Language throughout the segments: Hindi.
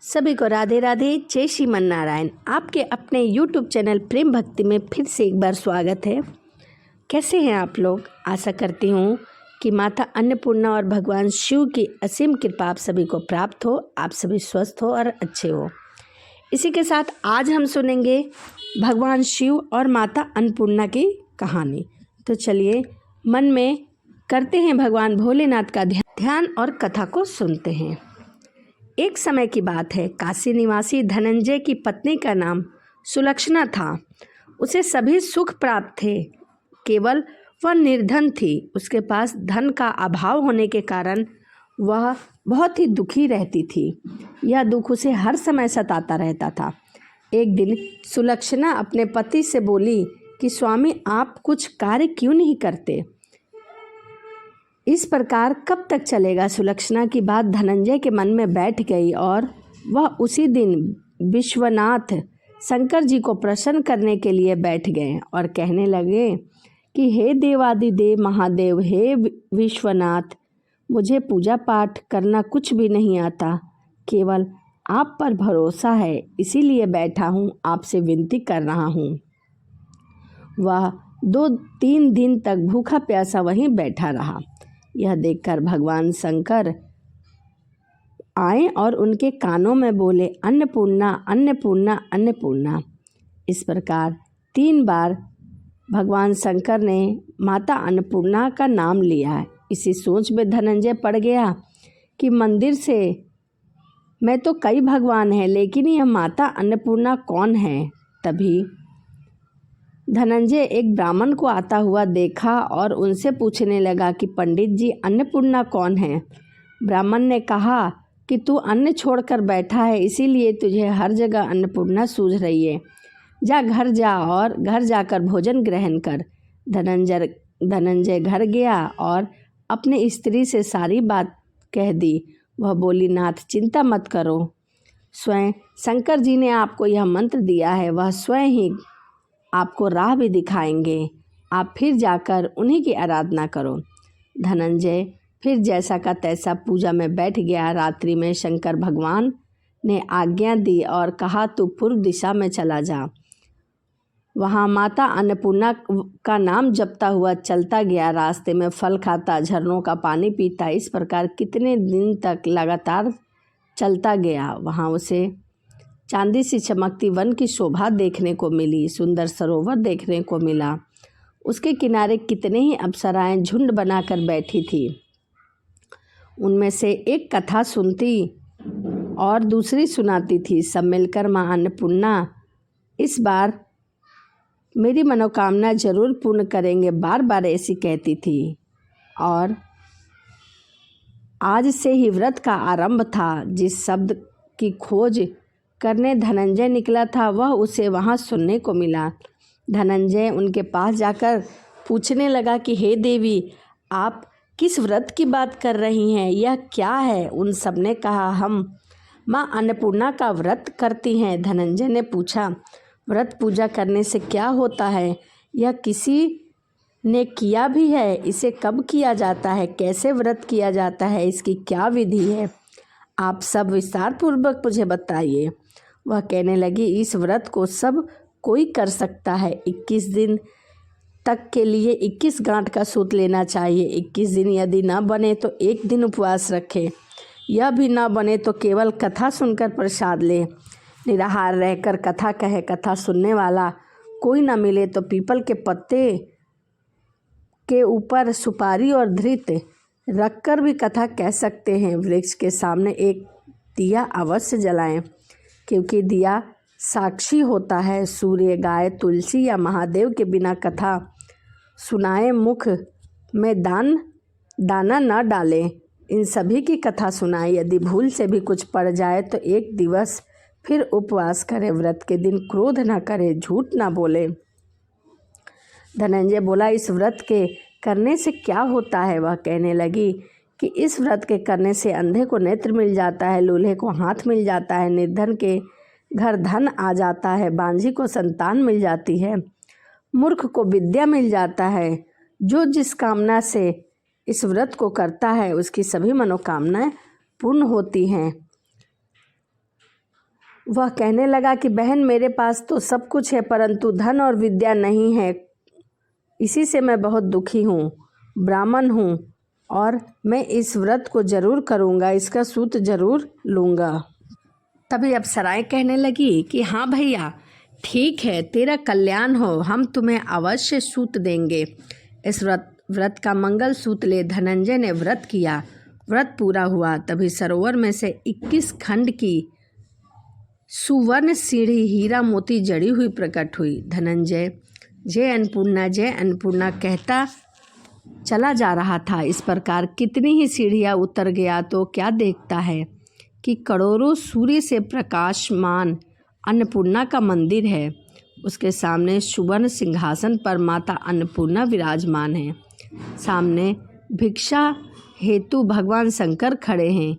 सभी को राधे राधे, जय श्रीमन नारायण। आपके अपने YouTube चैनल प्रेम भक्ति में फिर से एक बार स्वागत है। कैसे हैं आप लोग? आशा करती हूँ कि माता अन्नपूर्णा और भगवान शिव की असीम कृपा आप सभी को प्राप्त हो, आप सभी स्वस्थ हो और अच्छे हो। इसी के साथ आज हम सुनेंगे भगवान शिव और माता अन्नपूर्णा की कहानी। तो चलिए मन में करते हैं भगवान भोलेनाथ का ध्यान और कथा को सुनते हैं। एक समय की बात है, काशी निवासी धनंजय की पत्नी का नाम सुलक्षणा था। उसे सभी सुख प्राप्त थे, केवल वह निर्धन थी। उसके पास धन का अभाव होने के कारण वह बहुत ही दुखी रहती थी। यह दुख उसे हर समय सताता रहता था। एक दिन सुलक्षणा अपने पति से बोली कि स्वामी, आप कुछ कार्य क्यों नहीं करते? इस प्रकार कब तक चलेगा? सुलक्षणा की बात धनंजय के मन में बैठ गई और वह उसी दिन विश्वनाथ शंकर जी को प्रसन्न करने के लिए बैठ गए और कहने लगे कि हे देवादिदेव महादेव, हे विश्वनाथ, मुझे पूजा पाठ करना कुछ भी नहीं आता, केवल आप पर भरोसा है, इसीलिए बैठा हूँ, आपसे विनती कर रहा हूँ। वह 2-3 दिन तक भूखा प्यासा वहीं बैठा रहा। यह देखकर भगवान शंकर आए और उनके कानों में बोले, अन्नपूर्णा अन्नपूर्णा अन्नपूर्णा। इस प्रकार 3 बार भगवान शंकर ने माता अन्नपूर्णा का नाम लिया। इसी सोच में धनंजय पड़ गया कि मंदिर से मैं तो कई भगवान हैं, लेकिन यह माता अन्नपूर्णा कौन है? तभी धनंजय एक ब्राह्मण को आता हुआ देखा और उनसे पूछने लगा कि पंडित जी, अन्नपूर्णा कौन है? ब्राह्मण ने कहा कि तू अन्न छोड़कर बैठा है, इसीलिए तुझे हर जगह अन्नपूर्णा सूझ रही है। घर जा और घर जाकर भोजन ग्रहण कर। धनंजय घर गया और अपने स्त्री से सारी बात कह दी। वह बोली, नाथ चिंता मत करो, स्वयं शंकर जी ने आपको यह मंत्र दिया है, वह स्वयं ही आपको राह भी दिखाएंगे। आप फिर जाकर उन्हीं की आराधना करो। धनंजय फिर जैसा का तैसा पूजा में बैठ गया। रात्रि में शंकर भगवान ने आज्ञा दी और कहा, तू पूर्व दिशा में चला जा। वहाँ माता अन्नपूर्णा का नाम जपता हुआ चलता गया। रास्ते में फल खाता, झरनों का पानी पीता, इस प्रकार कितने दिन तक लगातार चलता गया। वहाँ उसे चांदी सी चमकती वन की शोभा देखने को मिली, सुंदर सरोवर देखने को मिला। उसके किनारे कितने ही अप्सराएं झुंड बनाकर बैठी थी। उनमें से एक कथा सुनती और दूसरी सुनाती थी। सब मिलकर माँ अन्नपूर्णा इस बार मेरी मनोकामना जरूर पूर्ण करेंगे, बार बार ऐसी कहती थी। और आज से ही व्रत का आरंभ था। जिस शब्द की खोज करने धनंजय निकला था, वह उसे वहाँ सुनने को मिला। धनंजय उनके पास जाकर पूछने लगा कि हे देवी, आप किस व्रत की बात कर रही हैं? यह क्या है? उन सब ने कहा, हम माँ अन्नपूर्णा का व्रत करती हैं। धनंजय ने पूछा, व्रत पूजा करने से क्या होता है? यह किसी ने किया भी है? इसे कब किया जाता है? कैसे व्रत किया जाता है? इसकी क्या विधि है? आप सब विस्तार पूर्वक मुझे बताइए। वह कहने लगी, इस व्रत को सब कोई कर सकता है। 21 दिन तक के लिए 21 गांठ का सूत लेना चाहिए। 21 दिन यदि न बने तो 1 दिन उपवास रखे। यह भी न बने तो केवल कथा सुनकर प्रसाद ले। निराहार रहकर कथा कहे। कथा सुनने वाला कोई न मिले तो पीपल के पत्ते के ऊपर सुपारी और धृत रखकर भी कथा कह सकते हैं। वृक्ष के सामने एक दिया अवश्य जलाएं, क्योंकि दिया साक्षी होता है। सूर्य, गाय, तुलसी या महादेव के बिना कथा सुनाए मुख में दाना न डालें। इन सभी की कथा सुनाए। यदि भूल से भी कुछ पड़ जाए तो 1 दिवस फिर उपवास करे। व्रत के दिन क्रोध न करे, झूठ न बोले। धनंजय बोला, इस व्रत के करने से क्या होता है? वह कहने लगी कि इस व्रत के करने से अंधे को नेत्र मिल जाता है, लूल्हे को हाथ मिल जाता है, निर्धन के घर धन आ जाता है, बांझी को संतान मिल जाती है, मूर्ख को विद्या मिल जाता है। जो जिस कामना से इस व्रत को करता है उसकी सभी मनोकामनाएं पूर्ण होती हैं। वह कहने लगा कि बहन, मेरे पास तो सब कुछ है परंतु धन और विद्या नहीं है, इसी से मैं बहुत दुखी हूँ। ब्राह्मण हूँ और मैं इस व्रत को जरूर करूँगा, इसका सूत जरूर लूँगा। तभी अप्सराएं कहने लगी कि हाँ भैया, ठीक है, तेरा कल्याण हो, हम तुम्हें अवश्य सूत देंगे। इस व्रत का मंगल सूत ले धनंजय ने व्रत किया। व्रत पूरा हुआ तभी सरोवर में से 21 खंड की सुवर्ण सीढ़ी हीरा मोती जड़ी हुई प्रकट हुई। धनंजय जय अन्नपूर्णा कहता चला जा रहा था। इस प्रकार कितनी ही सीढ़ियाँ उतर गया तो क्या देखता है कि करोड़ों सूर्य से प्रकाशमान अन्नपूर्णा का मंदिर है। उसके सामने सुवर्ण सिंहासन पर माता अन्नपूर्णा विराजमान है। सामने भिक्षा हेतु भगवान शंकर खड़े हैं।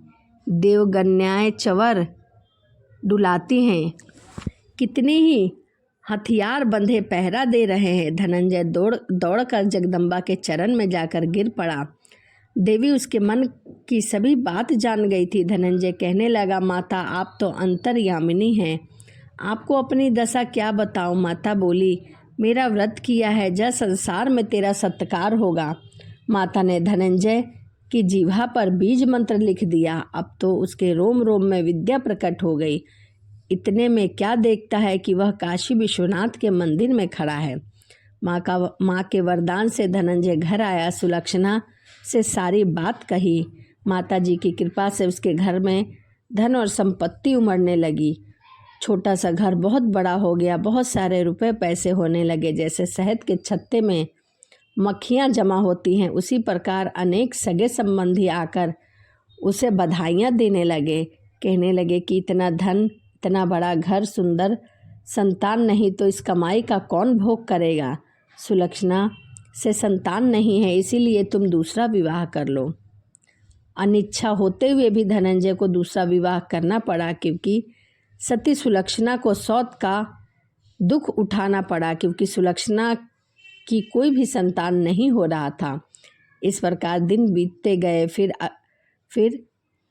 देवगन्याएं चवर डुलाती हैं। कितने ही हथियार बंधे पहरा दे रहे हैं। धनंजय दौड़कर जगदम्बा के चरण में जाकर गिर पड़ा। देवी उसके मन की सभी बात जान गई थी। धनंजय कहने लगा, माता, आप तो अंतर्यामिनी हैं, आपको अपनी दशा क्या बताऊं। माता बोली, मेरा व्रत किया है, जब संसार में तेरा सत्कार होगा। माता ने धनंजय की जीभा पर बीज मंत्र लिख दिया। अब तो उसके रोम रोम में विद्या प्रकट हो गई। इतने में क्या देखता है कि वह काशी विश्वनाथ के मंदिर में खड़ा है। माँ के वरदान से धनंजय घर आया। सुलक्षणा से सारी बात कही। माता जी की कृपा से उसके घर में धन और संपत्ति उमड़ने लगी। छोटा सा घर बहुत बड़ा हो गया। बहुत सारे रुपए पैसे होने लगे। जैसे शहद के छत्ते में मक्खियाँ जमा होती हैं, उसी प्रकार अनेक सगे संबंधी आकर उसे बधाइयाँ देने लगे। कहने लगे कि इतना धन, इतना बड़ा घर, सुंदर संतान नहीं तो इस कमाई का कौन भोग करेगा। सुलक्षणा से संतान नहीं है, इसीलिए तुम दूसरा विवाह कर लो। अनिच्छा होते हुए भी धनंजय को दूसरा विवाह करना पड़ा, क्योंकि सती सुलक्षणा को सौत का दुख उठाना पड़ा, क्योंकि सुलक्षणा की कोई भी संतान नहीं हो रहा था। इस प्रकार दिन बीतते गए। फिर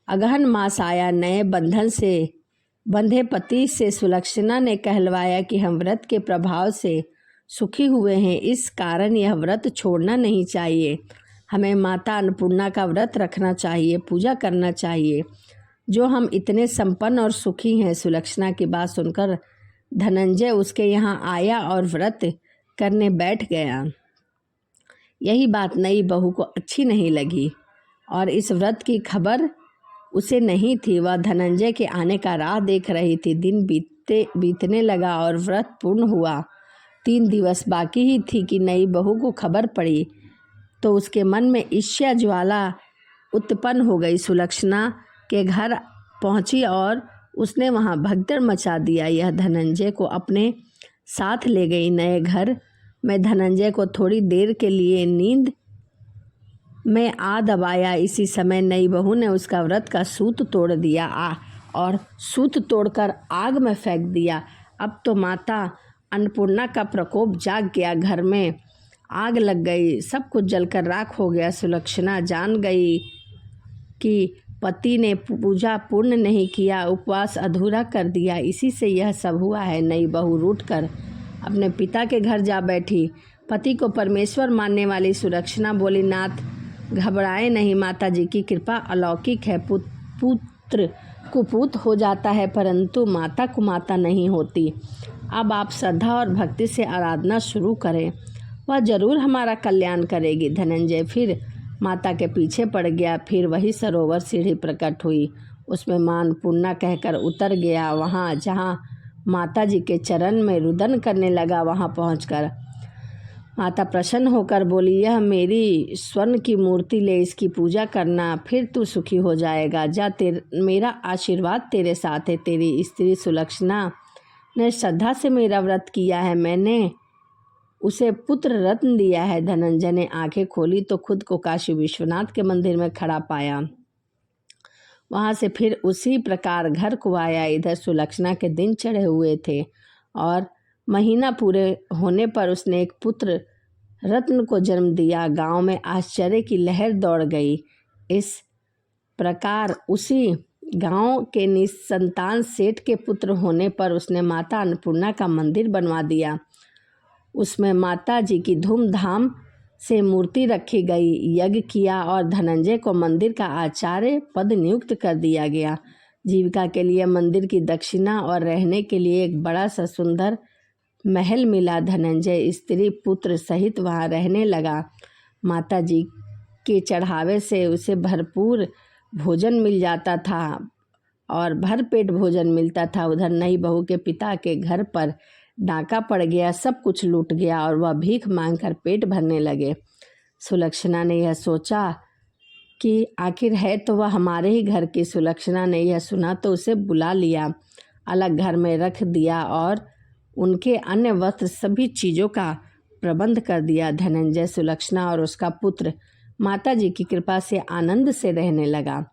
अगहन मास आया। नए बंधन से बंधे पति से सुलक्षणा ने कहलवाया कि हम व्रत के प्रभाव से सुखी हुए हैं, इस कारण यह व्रत छोड़ना नहीं चाहिए। हमें माता अन्नपूर्णा का व्रत रखना चाहिए, पूजा करना चाहिए, जो हम इतने संपन्न और सुखी हैं। सुलक्षणा की बात सुनकर धनंजय उसके यहाँ आया और व्रत करने बैठ गया। यही बात नई बहू को अच्छी नहीं लगी और इस व्रत की खबर उसे नहीं थी। वह धनंजय के आने का राह देख रही थी। दिन बीतने लगा और व्रत पूर्ण हुआ। 3 दिवस बाकी ही थी कि नई बहू को खबर पड़ी तो उसके मन में ईर्ष्या ज्वाला उत्पन्न हो गई। सुलक्षणा के घर पहुंची और उसने वहां भगदड़ मचा दिया। यह धनंजय को अपने साथ ले गई। नए घर में धनंजय को थोड़ी देर के लिए नींद में आ दबाया। इसी समय नई बहू ने उसका व्रत का सूत तोड़ दिया और सूत तोड़कर आग में फेंक दिया। अब तो माता अन्नपूर्णा का प्रकोप जाग गया। घर में आग लग गई, सब कुछ जलकर राख हो गया। सुलक्षणा जान गई कि पति ने पूजा पूर्ण नहीं किया, उपवास अधूरा कर दिया, इसी से यह सब हुआ है। नई बहू रूठकर अपने पिता के घर जा बैठी। पति को परमेश्वर मानने वाली सुलक्षणा बोली, नाथ घबराए नहीं, माता जी की कृपा अलौकिक है। पुत्र कुपुत्र हो जाता है परंतु माता कुमाता नहीं होती। अब आप श्रद्धा और भक्ति से आराधना शुरू करें, वह जरूर हमारा कल्याण करेगी। धनंजय फिर माता के पीछे पड़ गया। फिर वही सरोवर सीढ़ी प्रकट हुई, उसमें मां अन्नपूर्णा कहकर उतर गया। वहाँ जहाँ माता जी के चरण में रुदन करने लगा, वहाँ पहुंचकर माता प्रसन्न होकर बोली, यह मेरी स्वर्ण की मूर्ति ले, इसकी पूजा करना, फिर तू सुखी हो जाएगा। जा, मेरा आशीर्वाद तेरे साथ है। तेरी स्त्री सुलक्षणा ने श्रद्धा से मेरा व्रत किया है, मैंने उसे पुत्र रत्न दिया है। धनंजय ने आंखें खोली तो खुद को काशी विश्वनाथ के मंदिर में खड़ा पाया। वहाँ से फिर उसी प्रकार घर को आया। इधर सुलक्षणा के दिन चढ़े हुए थे और महीना पूरे होने पर उसने एक पुत्र रत्न को जन्म दिया। गांव में आश्चर्य की लहर दौड़ गई। इस प्रकार उसी गांव के निसंतान सेठ के पुत्र होने पर उसने माता अन्नपूर्णा का मंदिर बनवा दिया। उसमें माता जी की धूमधाम से मूर्ति रखी गई, यज्ञ किया और धनंजय को मंदिर का आचार्य पद नियुक्त कर दिया गया। जीविका के लिए मंदिर की दक्षिणा और रहने के लिए एक बड़ा सा सुंदर महल मिला। धनंजय स्त्री पुत्र सहित वहाँ रहने लगा। माता जी के चढ़ावे से उसे भरपूर भोजन मिल जाता था और भरपेट भोजन मिलता था। उधर नई बहू के पिता के घर पर डाका पड़ गया, सब कुछ लूट गया और वह भीख मांगकर पेट भरने लगे। सुलक्षणा ने यह सोचा कि आखिर है तो वह हमारे ही घर की। सुलक्षणा ने यह सुना तो उसे बुला लिया, अलग घर में रख दिया और उनके अन्य वस्त्र सभी चीज़ों का प्रबंध कर दिया। धनंजय, सुलक्षणा और उसका पुत्र माता जी की कृपा से आनंद से रहने लगा।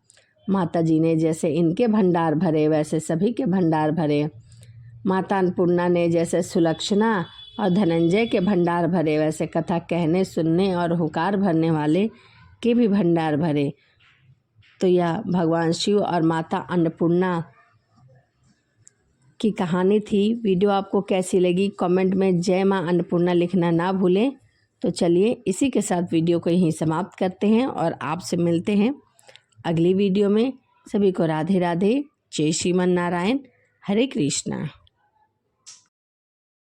माता जी ने जैसे इनके भंडार भरे वैसे सभी के भंडार भरे। माता अन्नपूर्णा ने जैसे सुलक्षणा और धनंजय के भंडार भरे वैसे कथा कहने, सुनने और हुंकार भरने वाले के भी भंडार भरे। तो यह भगवान शिव और माता अन्नपूर्णा की कहानी थी। वीडियो आपको कैसी लगी कमेंट में जय माँ अन्नपूर्णा लिखना ना भूलें। तो चलिए इसी के साथ वीडियो को यहीं समाप्त करते हैं और आपसे मिलते हैं अगली वीडियो में। सभी को राधे राधे, जय श्रीमन नारायण, हरे कृष्णा।